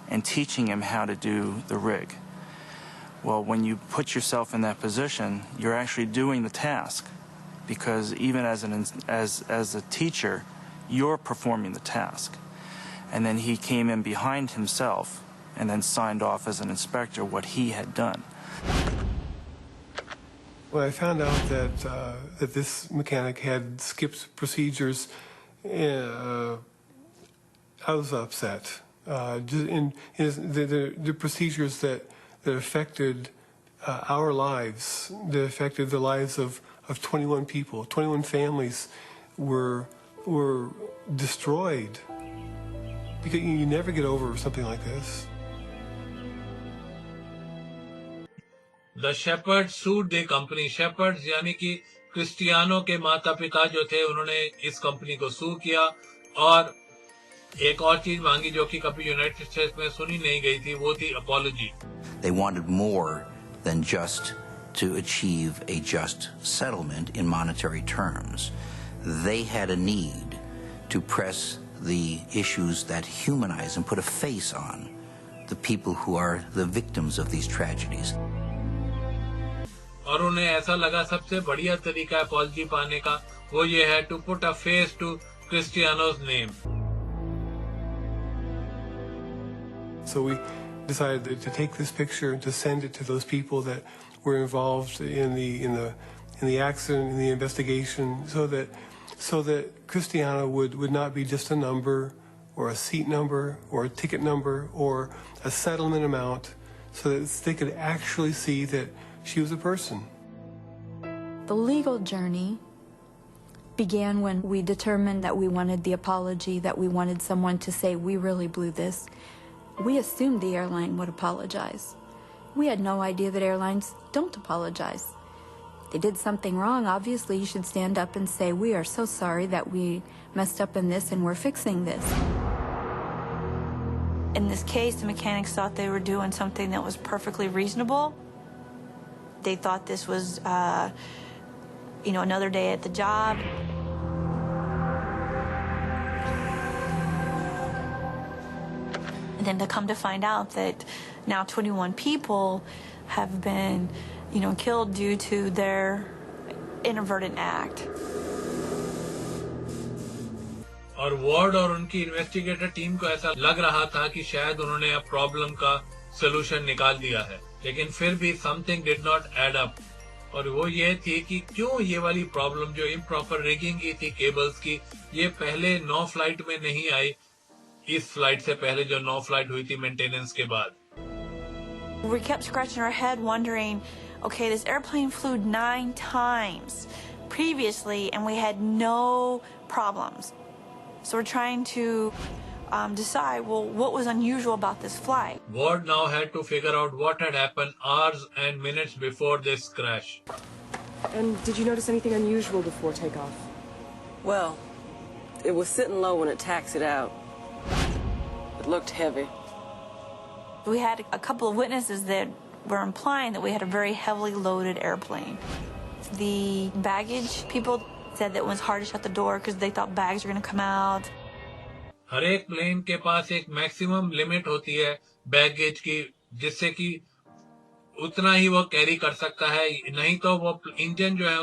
and teaching him how to do the rig. Well, when you put yourself in that position, you're actually doing the task, because even as a teacher, you're performing the task. And then he came in behind himself and then signed off as an inspector what he had done. When I found out that this mechanic had skipped procedures, I was upset. The procedures that affected our lives, that affected the lives of 21 people, 21 families were destroyed. Because you never get over something like this. The Shepherds sued the company. Shepherds यानी कि Cristiano के माता पिता जो थे उन्होंने इस company को सू किया और एक और चीज मांगी जो कि कभी यूनाइटेड स्टेट्स में सुनी नहीं गई थी, वो थी apology. They wanted more than just to achieve a just settlement in monetary terms. They had a need to press the issues that humanize and put a face on the people who are the victims of these tragedies. और उन्हें ऐसा लगा सबसे बढ़िया तरीका apology पाने का वो ये है to put a face to Cristiano's name. So we decided to take this picture and to send it to those people that were involved in the accident, in the investigation, so that Cristiano would not be just a number or a seat number or a ticket number or a settlement amount, so that they could actually see that she was a person. The legal journey began when we determined that we wanted the apology, that we wanted someone to say, we really blew this. We assumed the airline would apologize. We had no idea that airlines don't apologize. They did something wrong, obviously you should stand up and say, we are so sorry that we messed up in this and we're fixing this. In this case, the mechanics thought they were doing something that was perfectly reasonable. They thought this was, another day at the job. And then to come to find out that now 21 people have been, killed due to their inadvertent act. और ward और उनकी investigator team को ऐसा लग रहा था कि शायद उन्होंने अब प्रॉब्लम का सलूशन निकाल दिया है, लेकिन फिर भी something did not add up. और वो ये थी कि क्यों ये वाली प्रॉब्लम जो इम्प्रॉपर रिगिंग की थी केबल्स की, ये पहले 9 फ्लाइट में नहीं आई, इस फ्लाइट से पहले जो 9 फ्लाइट हुई थी मेंटेनेंस के बाद. We kept scratching our head wondering, okay, this airplane flew 9 times previously and we had no problems. So we're trying to decide, well, what was unusual about this flight? Ward now had to figure out what had happened hours and minutes before this crash. And did you notice anything unusual before takeoff? Well, it was sitting low when it taxied out. It looked heavy. We had a couple of witnesses that were implying that we had a very heavily loaded airplane. The baggage people said that it was hard to shut the door because they thought bags were going to come out. हर एक plane के पास एक maximum limit होती है baggage की, जिससे कि उतना ही वो कैरी कर सकता है, नहीं तो वो इंजन जो है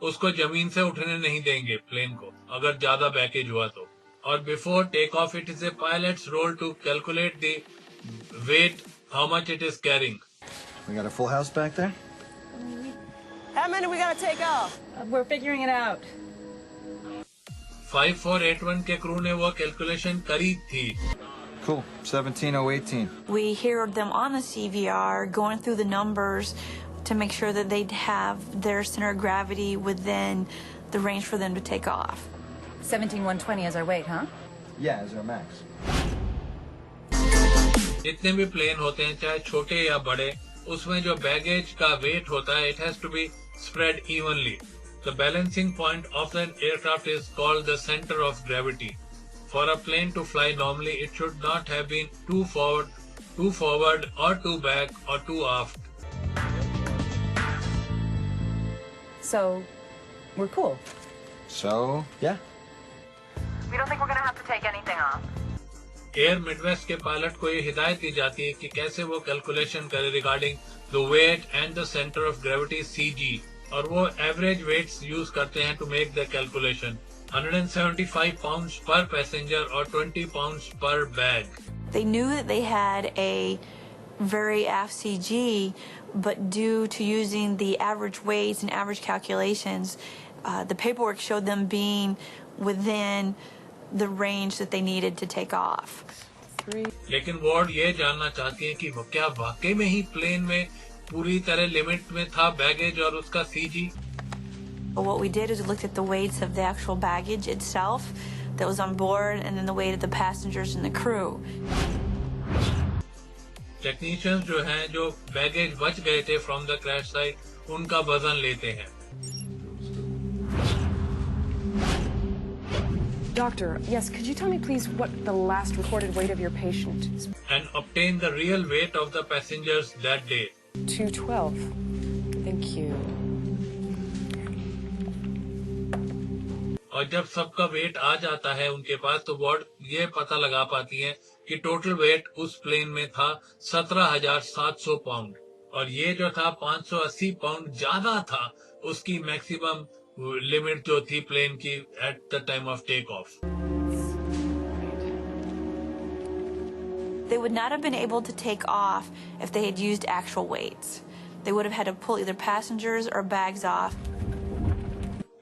उसको जमीन से उठने नहीं देंगे प्लेन को अगर ज्यादा बैगेज हुआ तो. और before take off it is a pilot's role to calculate the weight, how much it is carrying. We got a full house back there? How many we gotta take off? We're figuring it out. 5481 के crew ने वो calculation करी थी. Cool. 17018. We hear them on the CVR going through the numbers to make sure that they'd have their center of gravity within the range for them to take off. 17120 is our weight, huh? Yeah, as our max. जितने भी plane होते हैं चाहे छोटे या बड़े, उसमें जो बैगेज का वेट होता है, it has to be spread evenly. The balancing point of an aircraft is called the center of gravity. For a plane to fly normally, it should not have been too forward or too back or too aft. So, we're cool. So, yeah. We don't think we're gonna have to take anything off. Air Midwest के pilot को ये हिदायत दी जाती है कि कैसे वो calculation करे regarding the weight and the centre of gravity CG. और वो एवरेज वेट्स यूज करते हैं to make the calculation. 175 pounds per passenger or 20 pounds per bag. They knew that they had a very FCG, but due to using the average weights and average calculations, the paperwork showed them being within the range that they needed to take off. लेकिन ward ये जानना चाहती है कि वो क्या वाकई में ही प्लेन में पूरी तरह लिमिट में था बैगेज और उसका CG. What we did is we looked at the weights of the actual baggage itself that was on board and then the weight of the passengers and the crew. Technicians जो हैं जो baggage बच गए थे from the crash site, उनका वजन लेते हैं. Doctor, yes, could you tell me please what the last recorded weight of your patient is? And obtain the real weight of the passengers that day. 212. Thank you. और जब सबका wait आ जाता है उनके पास, तो वार्ड ये पता लगा पाती है कि टोटल वेट उस प्लेन में था 17,700 पाउंड, और ये जो था 580 पाउंड ज्यादा था उसकी मैक्सिमम लिमिट जो थी प्लेन की at the time of take off. They would not have been able to take off if they had used actual weights. They would have had to pull either passengers or bags off.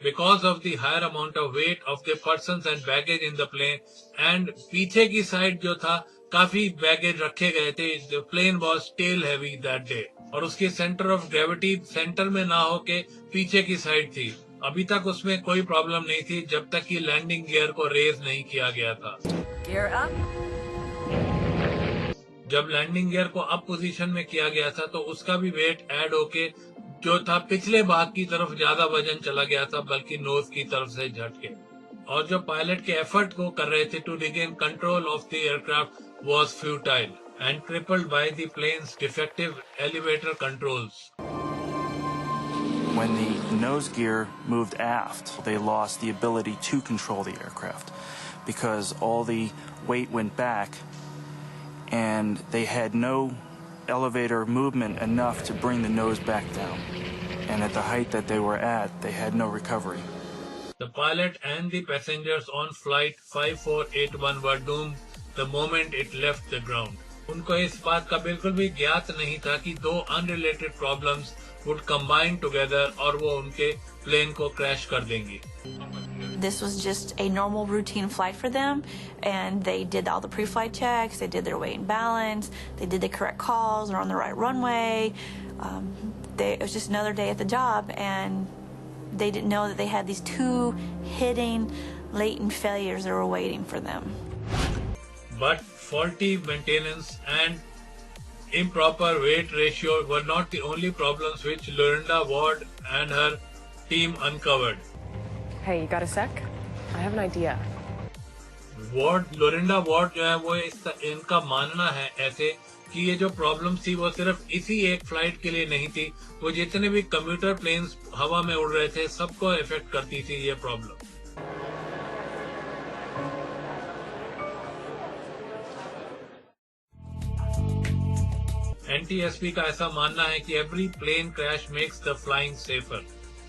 Because of the higher amount of weight of the persons and baggage in the plane, and पीछे की side जो था काफी baggage रखे गए थे. The plane was tail heavy that day, और उसकी सेंटर ऑफ ग्रेविटी सेंटर में ना होके पीछे की साइड थी. अभी तक उसमें कोई प्रॉब्लम नहीं थी जब तक कि लैंडिंग गियर को रेज नहीं किया गया था. Gear up. जब लैंडिंग गियर को अप पोजीशन में किया गया था तो उसका भी वेट ऐड होके जो था पिछले भाग की तरफ ज्यादा वजन चला गया था, बल्कि नोज की तरफ से झटके. और जो पायलट के एफर्ट को कर रहे थे to regain control of the aircraft was futile and crippled by the plane's defective elevator controls. When the nose gear moved aft, they lost the ability to control the aircraft because all the weight went back and they had no elevator movement enough to bring the nose back down. And at the height that they were at, they had no recovery. The pilot and the passengers on flight 5481 were doomed the moment it left the ground. उनको इस बात का बिल्कुल भी ज्ञात नहीं था कि दो unrelated problems would combine together और वो उनके प्लेन को क्रैश कर देंगी. This was just a normal routine flight for them, and they did all the pre-flight checks, they did their weight and balance, they did the correct calls, they're on the right runway. It was just another day at the job, and they didn't know that they had these two hidden latent failures that were waiting for them. But faulty maintenance and improper weight ratio were not the only problems which Lorinda Ward and her team uncovered. Hey, you got a sec? I have an idea. Lorinda Ward जो है वो इनका मानना है ऐसे कि ये जो प्रॉब्लम थी वो सिर्फ इसी एक फ्लाइट के लिए नहीं थी, वो जितने भी कम्यूटर प्लेन्स हवा में उड़ रहे थे सबको इफेक्ट करती थी ये प्रॉब्लम. NTSB का ऐसा मानना है कि every plane crash makes the flying safer,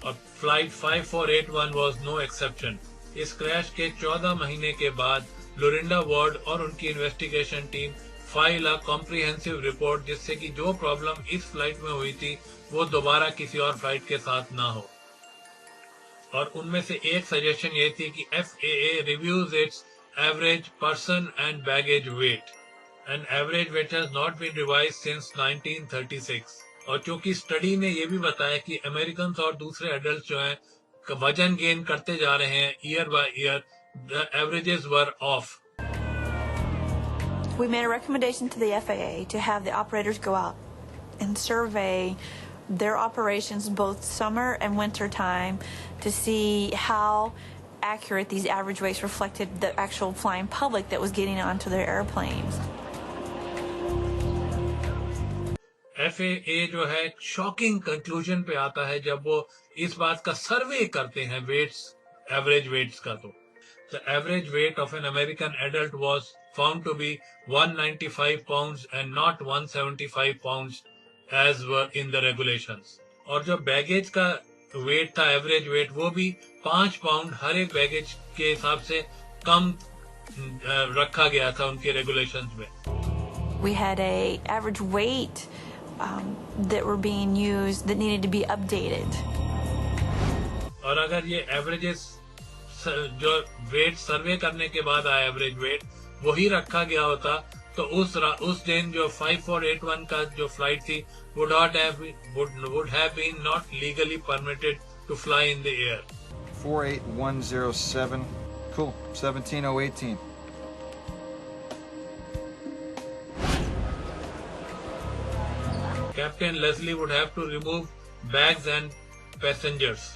और फ्लाइट 5481 was no exception. इस क्रैश के 14 महीने के बाद लोरिंडा वार्ड और उनकी investigation team file a comprehensive report जिससे कि जो प्रॉब्लम इस फ्लाइट में हुई थी वो दोबारा किसी और फ्लाइट के साथ ना हो. और उनमें से एक सजेशन ये थी कि FAA reviews its average person and baggage weight. An average weight has not been revised since 1936. और चूंकि स्टडी ने ये भी बताया कि अमेरिकन और दूसरे एडल्ट जो हैं वजन गेन करते जा रहे हैं year by year, the averages were off. We made a recommendation to the FAA to have the operators go out and survey their operations both summer and winter time to see how accurate these average weights reflected the actual flying public that was getting onto their airplanes. FAA जो है shocking conclusion पे आता है जब वो इस बात का सर्वे करते हैं वेट्स, एवरेज वेट्स का. तो the average weight of an American adult was found to be 195 pounds and not 175 pounds as were in the regulations. और जो बैगेज का वेट था, एवरेज वेट, वो भी 5 पाउंड हर एक बैगेज के हिसाब से कम रखा गया था उनके रेगुलेशंस में. We had a average weight that were being used that needed to be updated. और अगर ये एवरेजेस जो वेट सर्वे करने के बाद आया एवरेज वेट वही रखा गया होता तो उस दिन जो 5481 का जो फ्लाइट थी would have been not legally permitted to fly in the air. 48107. Cool. 17018. Captain Leslie would have to remove bags and passengers.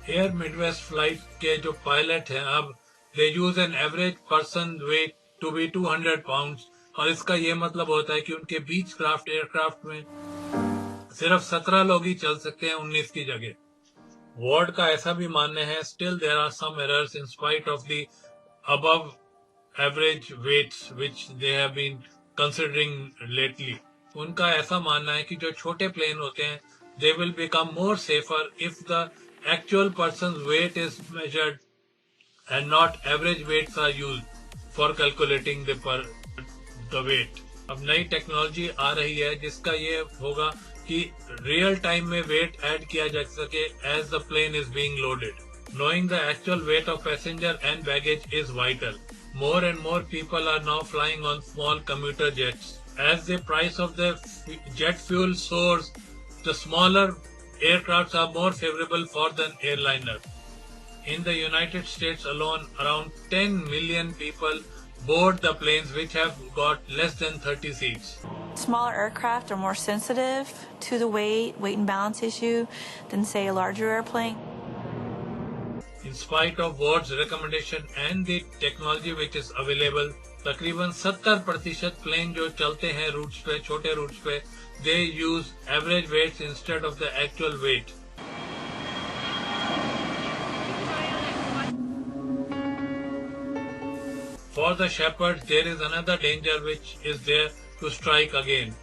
Air Midwest flight के जो पायलट हैं अब they use an average person weight to be 200 pounds और इसका ये मतलब होता है कि उनके बीच क्राफ्ट एयरक्राफ्ट में सिर्फ 17 लोग ही चल सकते हैं 19 की जगह. वार्ड का ऐसा भी मानना है still there are some errors in spite of the above average weights which they have been considering lately. उनका ऐसा मानना है कि जो छोटे प्लेन होते हैं they will become more safer if the actual person's weight is measured and not average weights are used for calculating the weight. अब नई टेक्नोलॉजी आ रही है जिसका ये होगा कि रियल टाइम में वेट ऐड किया जा सके as the plane is being loaded. Knowing the actual weight of passenger and baggage is vital. More and more people are now flying on small commuter jets. As the price of the jet fuel soars, the smaller aircrafts are more favorable for the airliner. In the United States alone, around 10 million people board the planes which have got less than 30 seats. Smaller aircraft are more sensitive to the weight and balance issue than, say, a larger airplane. In spite of Ward's recommendation and the technology which is available, तकरीबन 70% plane जो चलते हैं roots पे, छोटे roots पे, they use average weights instead of the actual weight. For the shepherds, there is another danger which is there to strike again.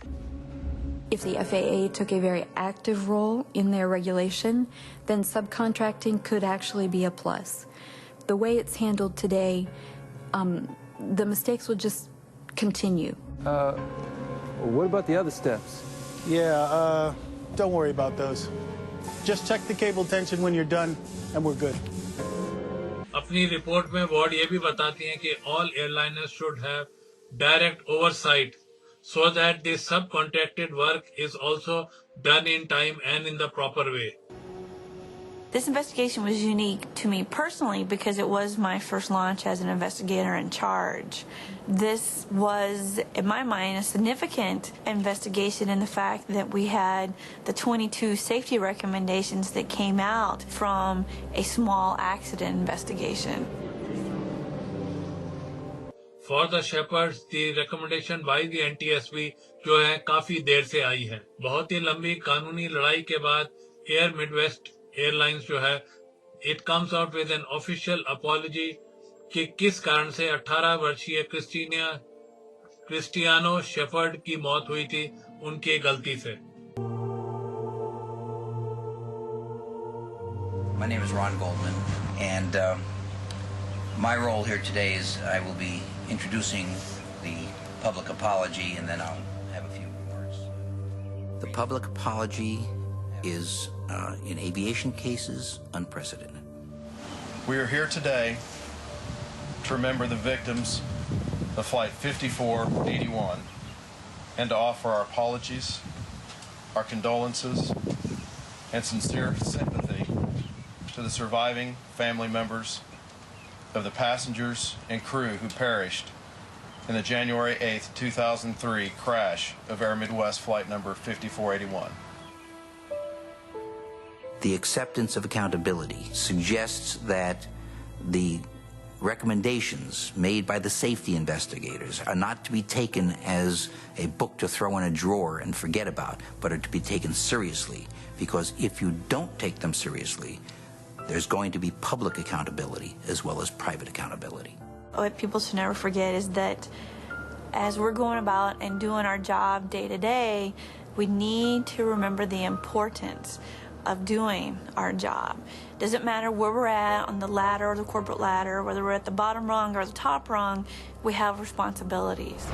If the FAA took a very active role in their regulation, then subcontracting could actually be a plus. The way it's handled today, the mistakes will just continue. What about the other steps? Yeah, don't worry about those. Just check the cable tension when you're done, and we're good. अपनी report में ward ये भी बताती हैं कि all airliners should have direct oversight so that the subcontracted work is also done in time and in the proper way. This investigation was unique to me personally because it was my first launch as an investigator in charge. This was, in my mind, a significant investigation in the fact that we had the 22 safety recommendations that came out from a small accident investigation. For the shepherds, the recommendation by the NTSB जो है काफी देर से आई है. बहुत ही लंबी कानूनी लड़ाई के बाद Air Midwest Airlines जो है, it comes out with an official apology कि किस कारण से 18 वर्षीय क्रिस्टियानो शेफर्ड की मौत हुई थी उनकी गलती से. My name is Ron Goldman, and my role here today is I will be introducing the public apology, and then I'll have a few words. The public apology is, in aviation cases, unprecedented. We are here today to remember the victims of Flight 5481 and to offer our apologies, our condolences, and sincere sympathy to the surviving family members of the passengers and crew who perished in the January 8th, 2003 crash of Air Midwest flight number 5481. The acceptance of accountability suggests that the recommendations made by the safety investigators are not to be taken as a book to throw in a drawer and forget about, but are to be taken seriously, because if you don't take them seriously, there's going to be public accountability as well as private accountability. What people should never forget is that as we're going about and doing our job day to day, we need to remember the importance of doing our job. Doesn't matter where we're at on the ladder or the corporate ladder, whether we're at the bottom rung or the top rung, we have responsibilities.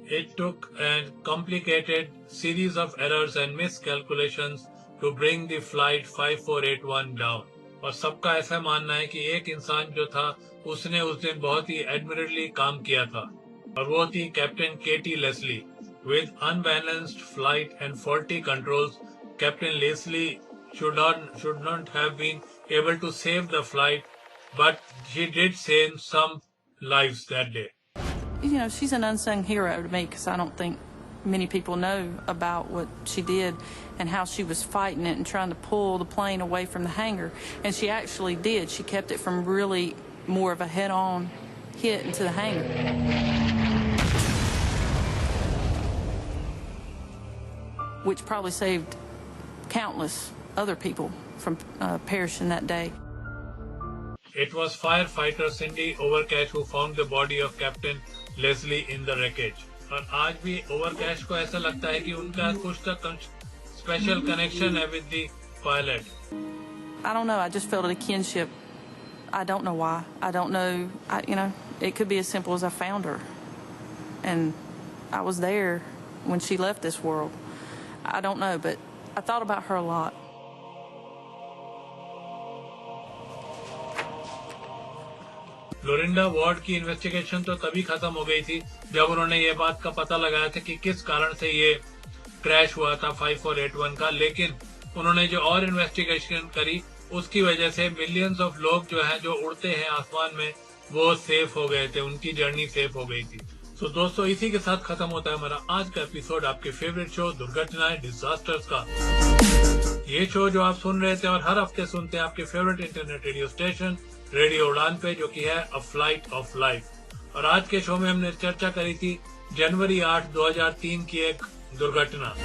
It took a complicated series of errors and miscalculations to bring the flight 5481 down. और सबका ऐसा मानना है कि एक इंसान जो था उसने उस दिन बहुत ही एडमिरेटली काम किया था और वो थी captain Katie Leslie. With unbalanced flight and faulty controls, Captain Leslie should not have been able to save the flight, but she did save some lives that day. You know, she's an unsung hero to me because I don't think many people know about what she did and how she was fighting it and trying to pull the plane away from the hangar. And she actually did. She kept it from really more of a head-on hit into the hangar, which probably saved countless other people from perishing that day. It was firefighter Cindy Overcash who found the body of Captain Leslie in the wreckage. और आज भी Overcash को ऐसा लगता है कि उनका कुछ तक special connection है with the pilot. I don't know. I just felt a kinship. I don't know why. I don't know. You know, it could be as simple as I found her, and I was there when she left this world. I don't know, but I thought about her a lot. Lorinda Ward की investigation तो तभी खत्म हो गई थी जब उन्होंने ये बात का पता लगाया था कि किस कारण से ये क्रैश हुआ था 5481 का. लेकिन उन्होंने जो और इन्वेस्टिगेशन करी उसकी वजह से मिलियंस ऑफ लोग जो हैं जो उड़ते हैं आसमान में वो सेफ हो गए थे, उनकी जर्नी सेफ हो गई थी. तो दोस्तों इसी के साथ खत्म होता है हमारा आज का एपिसोड आपके फेवरेट शो दुर्घटनाएं डिजास्टर्स का. ये शो जो आप सुन रहे थे और हर हफ्ते सुनते हैं आपके favourite internet radio station radio उड़ान पे, जो कि है अ फ्लाइट ऑफ लाइफ. और आज के शो में हमने चर्चा करी थी जनवरी 8, 2003 की एक दुर्घटना.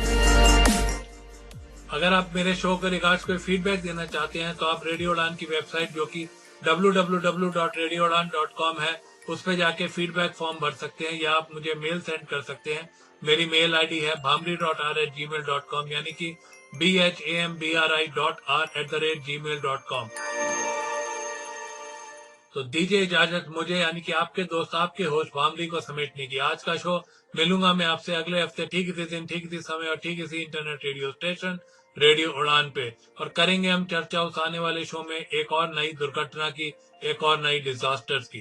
अगर आप मेरे शो के रिगार्ड्स कोई फीडबैक देना चाहते हैं तो आप रेडियो उड़ान की वेबसाइट जो कि www.radioudan.com है उस पे जाके फीडबैक फॉर्म भर सकते हैं या आप मुझे मेल सेंड कर सकते हैं. मेरी मेल आईडी है bhamri.r@gmail.com यानी कि bhambri.r@gmail.com. तो दीजिए इजाजत मुझे यानी कि आपके दोस्त आपके होस्ट भामरी को समेटने की. आज का शो मिलूंगा मैं आपसे अगले हफ्ते ठीक इसी दिन ठीक इसी समय और ठीक इसी इंटरनेट रेडियो स्टेशन रेडियो उड़ान पे. और करेंगे हम चर्चा उस आने वाले शो में एक और नई दुर्घटना की, एक और नई डिजास्टर्स की.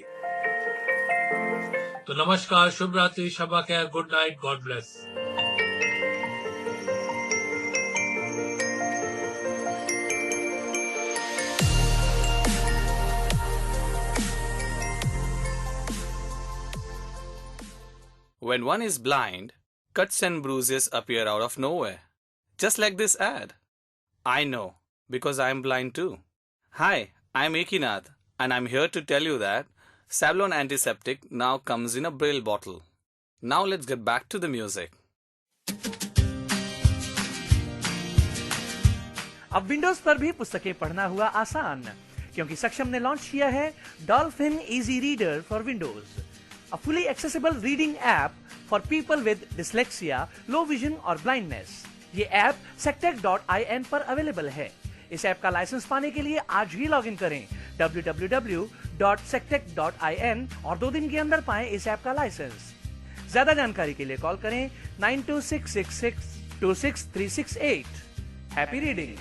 तो नमस्कार, शुभ रात्रि, शबा खैर, good night, God bless. When one is blind, cuts and bruises appear out of nowhere. Just like this ad. I know, because I am blind too. Hi, I am Ekinath, and I am here to tell you that Savlon Antiseptic now comes in a Braille bottle. Now let's get back to the music. अब Windows पर भी पुस्तकें पढ़ना हुआ आसान, क्योंकि सक्षम ने लॉन्च किया है dolphin easy reader for Windows, a fully accessible reading app for people with dyslexia, low vision और blindness. ये ऐप sectec.in पर अवेलेबल है. इस ऐप का लाइसेंस पाने के लिए आज ही लॉगिन करें www.sectec.in और 2 दिन के अंदर पाएं इस ऐप का लाइसेंस. ज्यादा जानकारी के लिए कॉल करें 9266626368. Happy reading.